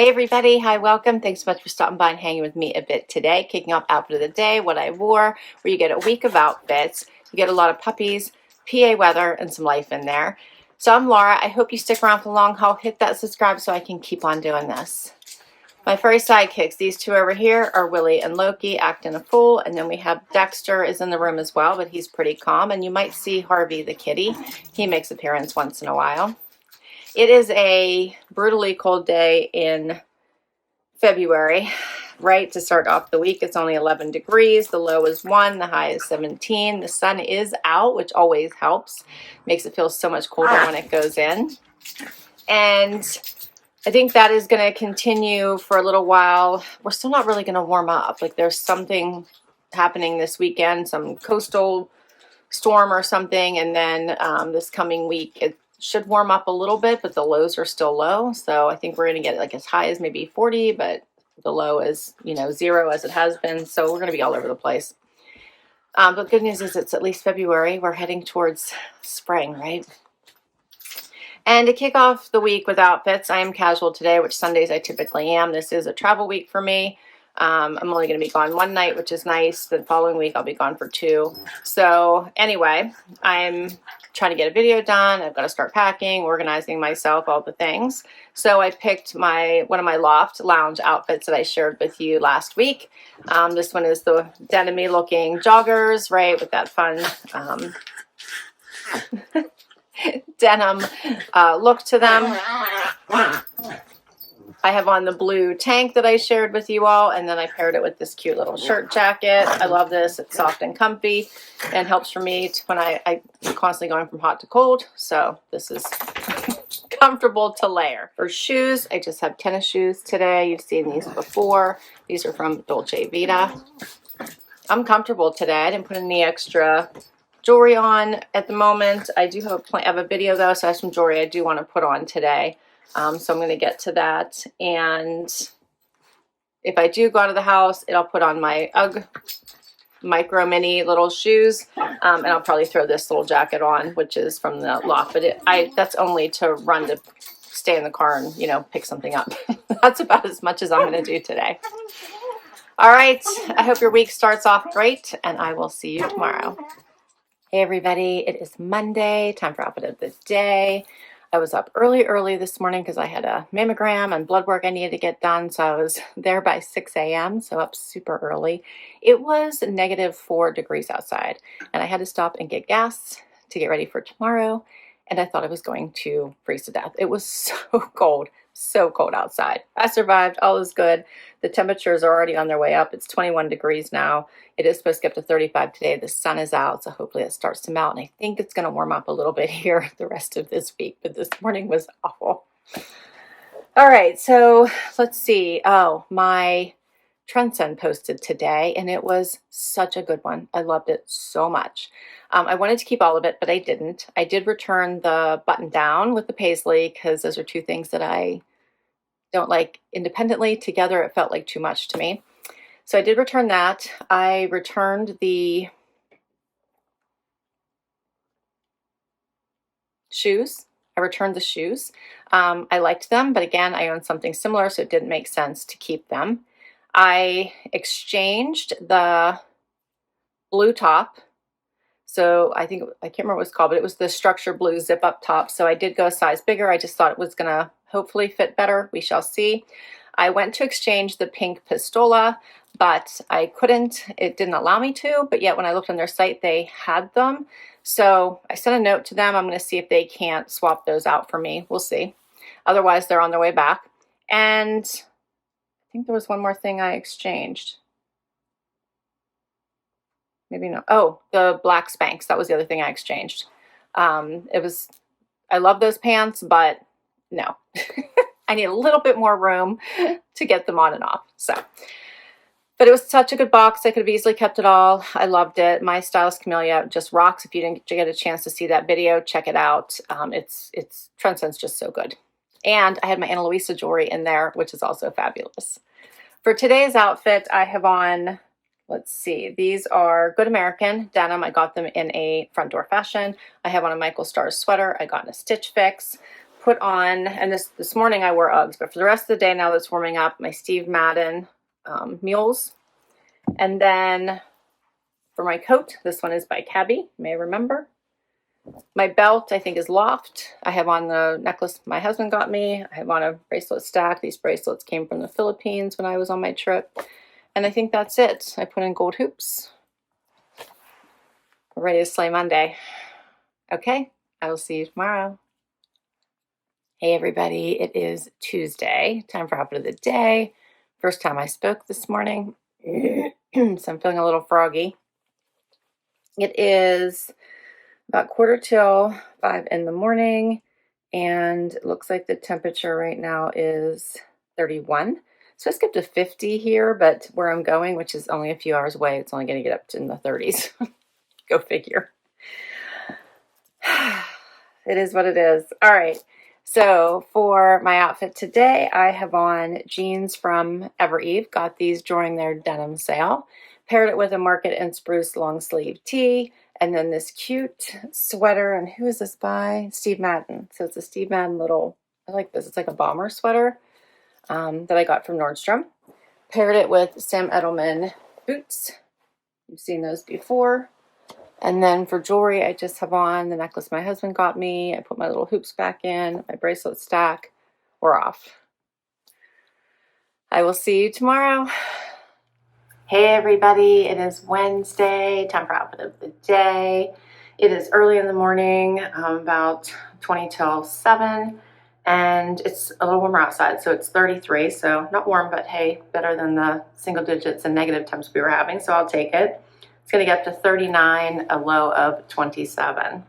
Hey everybody, hi, welcome. Thanks so much for stopping by and hanging with me a bit today. Kicking off outfit of the day, what I wore, where you get a week of outfits. You get a lot of puppies, PA weather, and some life in there. So I'm Laura. I hope you stick around for the long haul. Hit that subscribe so I can keep on doing this. My furry sidekicks, these two over here are Willie and Loki acting a fool, and then we have Dexter is in the room as well, but he's pretty calm, and you might see Harvey the kitty. He makes appearance once in a while. It is a brutally cold day in February, right? To start off the week, it's only 11 degrees. The low is 1, the high is 17. The sun is out, which always helps. Makes it feel so much colder when it goes in. And I think that is going to continue for a little while. We're still not really going to warm up. Like there's something happening this weekend, some coastal storm or something. And then this coming week, it should warm up a little bit, but the lows are still low. So I think we're going to get like as high as maybe 40, but the low is, 0 as it has been. So we're going to be all over the place. But good news is it's at least February. We're heading towards spring, right? And to kick off the week with outfits, I am casual today, which Sundays I typically am. This is a travel week for me. I'm only going to be gone one night, which is nice. The following week, I'll be gone for 2. So anyway, I'm trying to get a video done. I've got to start packing, organizing myself, all the things. So I picked one of my Loft lounge outfits that I shared with you last week. This one is the denim-y looking joggers, right, with that fun denim look to them. I have on the blue tank that I shared with you all, and then I paired it with this cute little shirt jacket. I love this. It's soft and comfy and helps for me when I'm constantly going from hot to cold. So this is comfortable to layer. For shoes, I just have tennis shoes today. You've seen these before. These are from Dolce Vita. I'm comfortable today. I didn't put any extra jewelry on at the moment. I do have a video though, so I have some jewelry I do want to put on today. So I'm going to get to that. And if I do go out of the house, I'll put on my UGG micro mini little shoes. And I'll probably throw this little jacket on, which is from the Loft. But that's only to run to stay in the car and, pick something up. That's about as much as I'm going to do today. All right. I hope your week starts off great, and I will see you tomorrow. Hey everybody, it is Monday, time for outfit of the day. I was up early this morning because I had a mammogram and blood work I needed to get done. So I was there by 6 a.m., so up super early. It was -4 degrees outside, and I had to stop and get gas to get ready for tomorrow. And I thought I was going to freeze to death. It was so cold outside. I survived, all is good. The temperatures are already on their way up. It's 21 degrees now. It is supposed to get up to 35 today. The sun is out, so hopefully it starts to melt. And I think it's going to warm up a little bit here the rest of this week, but this morning was awful. All right, so let's see. Oh, my Trendsend posted today, and it was such a good one. I loved it so much. I wanted to keep all of it, but I didn't. I did return the button down with the paisley because those are two things that I don't like independently. Together, it felt like too much to me. So I did return that. I returned the shoes. I liked them, but again, I owned something similar, so it didn't make sense to keep them. I exchanged the blue top. So I can't remember what it's called, but it was the structure blue zip up top. So I did go a size bigger. I just thought it was going to hopefully fit better. We shall see. I went to exchange the pink pistola, but I couldn't. It didn't allow me to, but yet when I looked on their site, they had them. So I sent a note to them. I'm going to see if they can't swap those out for me. We'll see. Otherwise, they're on their way back. And I think there was one more thing I exchanged. Maybe no. Oh, the black Spanx. That was the other thing I exchanged. I love those pants, but no. I need a little bit more room to get them on and off. But it was such a good box. I could have easily kept it all. I loved it. My stylist Camelia just rocks. If you didn't get a chance to see that video, check it out. Trendsend's just so good. And I had my Ana Luisa jewelry in there, which is also fabulous. For today's outfit, I have on, let's see, these are Good American denim. I got them in a front door fashion. I have on a Michael Stars sweater. I got in a Stitch Fix. put on, and this morning I wore Uggs, but for the rest of the day now that's warming up, my Steve Madden mules. And then for my coat, this one is by Cabi, you may remember. My belt, I think, is Loft. I have on the necklace my husband got me. I have on a bracelet stack. These bracelets came from the Philippines when I was on my trip. And I think that's it. I put in gold hoops. We're ready to slay Monday. Okay, I will see you tomorrow. Hey everybody, it is Tuesday. Time for outfit of the day. First time I spoke this morning, so I'm feeling a little froggy. It is about 4:45 in the morning, and it looks like the temperature right now is 31. So I skipped to 50 here, but where I'm going, which is only a few hours away, it's only going to get up to in the 30s. Go figure. It is what it is. All right. So for my outfit today, I have on jeans from Eve. Got these during their denim sale. Paired it with a Market and Spruce long sleeve tee. And then this cute sweater. And who is this by? Steve Madden. So it's a Steve Madden little, I like this. It's like a bomber sweater that I got from Nordstrom. Paired it with Sam Edelman boots. You've seen those before. And then for jewelry, I just have on the necklace my husband got me. I put my little hoops back in, my bracelet stack. We're off. I will see you tomorrow. Hey everybody, it is Wednesday, time for outfit of the day. It is early in the morning, about 20 till 7, and it's a little warmer outside, so it's 33, so not warm, but hey, better than the single digits and negative temps we were having, so I'll take it. It's going to get up to 39, a low of 27.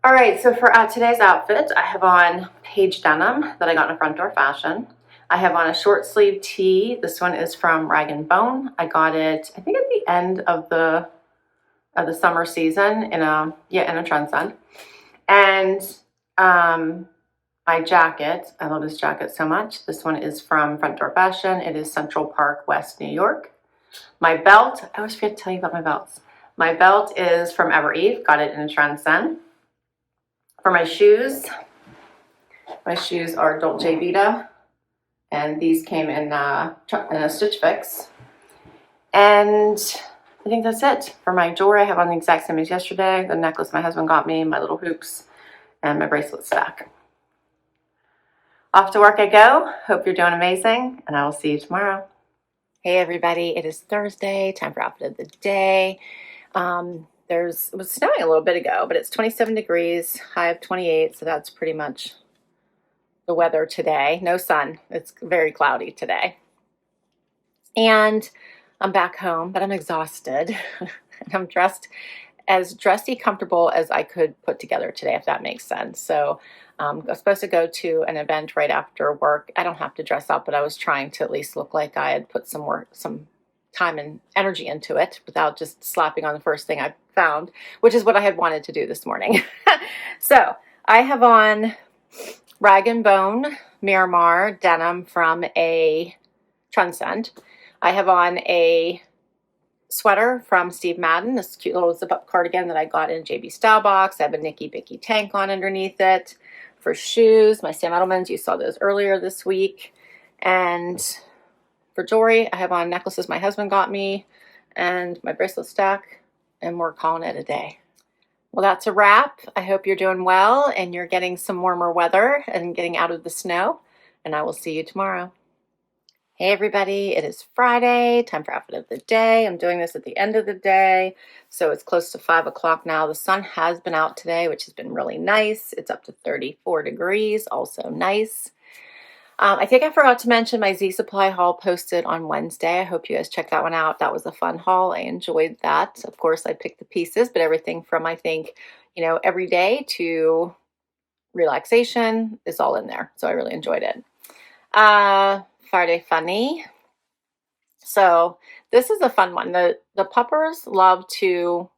All right, so for today's outfit, I have on Paige denim that I got in a Front Door Fashion. I have on a short sleeve tee. This one is from Rag & Bone. I got it, I think, at the end of the summer season in a Trendsend. And my jacket, I love this jacket so much. This one is from Front Door Fashion. It is Central Park, West New York. My belt, I always forget to tell you about my belts. My belt is from Eve. Got it in a Trendsend. For my shoes are Dolce Vita. And these came in a Stitch Fix. And I think that's it. For my jewelry, I have on the exact same as yesterday. The necklace my husband got me, my little hoops, and my bracelet stack. Off to work I go. Hope you're doing amazing, and I will see you tomorrow. Hey everybody, it is Thursday, time for outfit of the day. It was snowing a little bit ago, but it's 27 degrees, high of 28, so that's pretty much the weather today. No sun, it's very cloudy today. And I'm back home, but I'm exhausted. And I'm dressed as dressy, comfortable as I could put together today, if that makes sense. So I was supposed to go to an event right after work. I don't have to dress up, but I was trying to at least look like I had put some time and energy into it without just slapping on the first thing I found, which is what I had wanted to do this morning. So I have on Rag & Bone Miramar denim from a Trendsend. I have on a sweater from Steve Madden, this cute little zip-up cardigan that I got in JB Stylebox. I have a Nikibiki tank on underneath it. For shoes, my Sam Edelmans, you saw those earlier this week. And for jewelry, I have on necklaces my husband got me and my bracelet stack, and we're calling it a day. Well, that's a wrap. I hope you're doing well and you're getting some warmer weather and getting out of the snow, and I will see you tomorrow. Hey everybody, it is Friday, time for outfit of the day. I'm doing this at the end of the day, so it's close to 5 o'clock now. The sun has been out today, which has been really nice. It's up to 34 degrees, also nice. I think I forgot to mention my Z Supply haul posted on Wednesday. I hope you guys check that one out. That was a fun haul. I enjoyed that. Of course, I picked the pieces, but everything from, I think, every day to relaxation is all in there. So I really enjoyed it. Friday funny. So this is a fun one. The puppers love to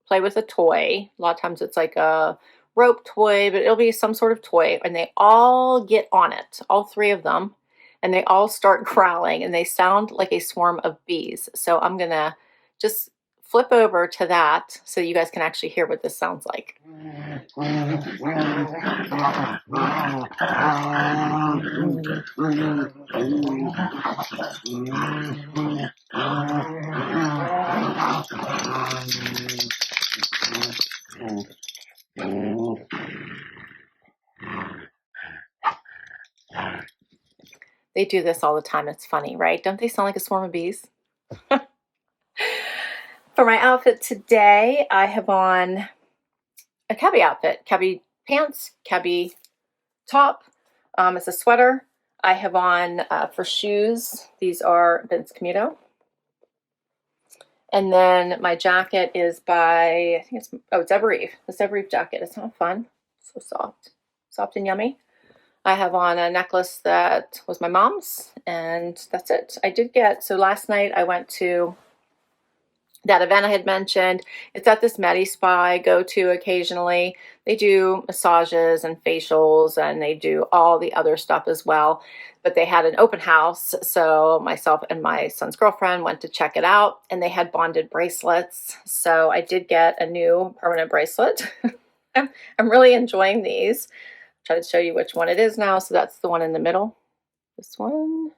play with a toy. A lot of times it's like a rope toy, but it'll be some sort of toy, and they all get on it, all three of them, and they all start growling, and they sound like a swarm of bees. So I'm gonna just flip over to that so you guys can actually hear what this sounds like. They do this all the time. It's funny, right? Don't they sound like a swarm of bees? For my outfit today, I have on a Cabi outfit. Cabi pants, Cabi top. It's a sweater. I have on, for shoes, these are Vince Camuto. And then my jacket is by, I think it's Zebrief. The Zebrief jacket. It's not fun. So soft. Soft and yummy. I have on a necklace that was my mom's, and that's it. I did get, so last night I went to that event I had mentioned. It's at this Medi spa I go to occasionally. They do massages and facials, and they do all the other stuff as well. But they had an open house, so myself and my son's girlfriend went to check it out, and they had bonded bracelets. So I did get a new permanent bracelet. I'm really enjoying these. I'll try to show you which one it is now. So that's the one in the middle. This one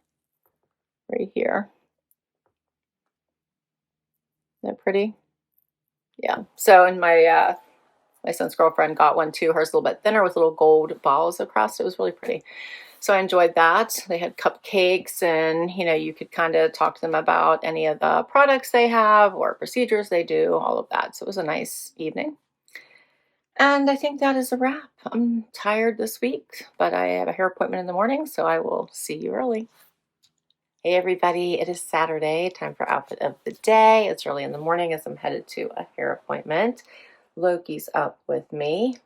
right here. Isn't that pretty? Yeah. So, and my son's girlfriend got one too. Hers a little bit thinner with little gold balls across. It was really pretty. So I enjoyed that. They had cupcakes, and you could kind of talk to them about any of the products they have or procedures they do, all of that. So it was a nice evening. And I think that is a wrap. I'm tired this week, but I have a hair appointment in the morning, so I will see you early. Hey everybody, it is Saturday, time for outfit of the day. It's early in the morning as I'm headed to a hair appointment. Loki's up with me.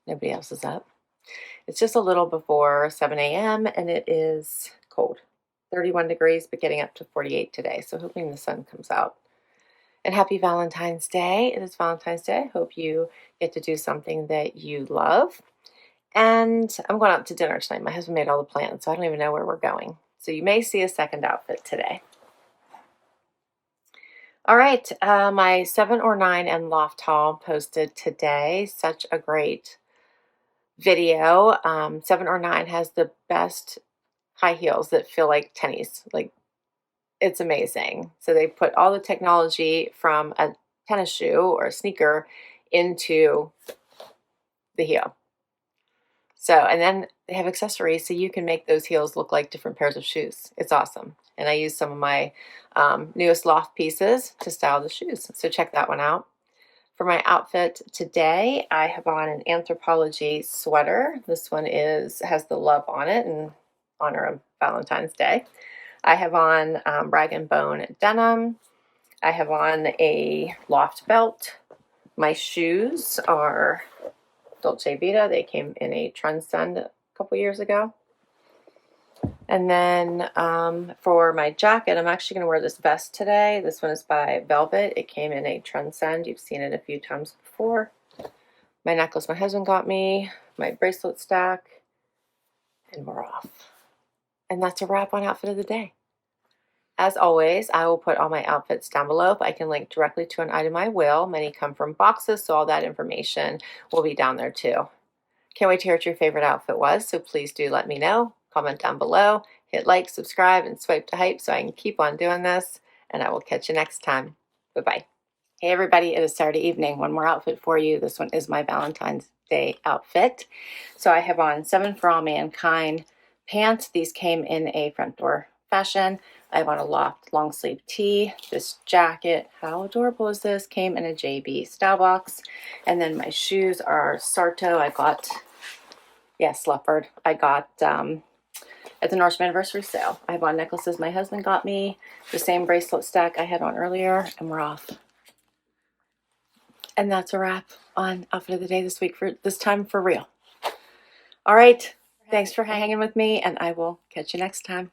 Nobody else is up. It's just a little before 7 a.m. and it is cold. 31 degrees, but getting up to 48 today, so hoping the sun comes out. And happy Valentine's Day. It is Valentine's Day. Hope you get to do something that you love. And I'm going out to dinner tonight. My husband made all the plans, so I don't even know where we're going. So you may see a second outfit today. All right, my 7 or 9 and Loft haul posted today. Such a great video. 7 or 9 has the best high heels that feel like tennies. Like, it's amazing. So they put all the technology from a tennis shoe or a sneaker into the heel. So, and then they have accessories so you can make those heels look like different pairs of shoes. It's awesome. And I used some of my newest Loft pieces to style the shoes. So check that one out. For my outfit today, I have on an Anthropologie sweater. This one has the love on it in honor of Valentine's Day. I have on Rag & Bone denim. I have on a Loft belt. My shoes are Dolce Vita. They came in a Trendsend a couple years ago. And then for my jacket, I'm actually going to wear this vest today. This one is by Velvet. It came in a Trendsend. You've seen it a few times before. My necklace my husband got me. My bracelet stack. And we're off. And that's a wrap on outfit of the day. As always, I will put all my outfits down below. If I can link directly to an item, I will. Many come from boxes, so all that information will be down there too. Can't wait to hear what your favorite outfit was, so please do let me know. Comment down below, hit like, subscribe, and swipe to hype so I can keep on doing this, and I will catch you next time. Bye-bye. Hey everybody, it is Saturday evening. One more outfit for you. This one is my Valentine's Day outfit. So I have on 7 for All Mankind pants. These came in a front door fashion. I have on a Loft long sleeve tee. This jacket, how adorable is this? Came in a JB Stylebox. And then my shoes are Sarto. I got, leopard. I got at the Nordstrom anniversary sale. I have on necklaces my husband got me. The same bracelet stack I had on earlier, and we're off. And that's a wrap on outfit of the day this week, for this time for real. All right. Thanks for hanging with me, and I will catch you next time.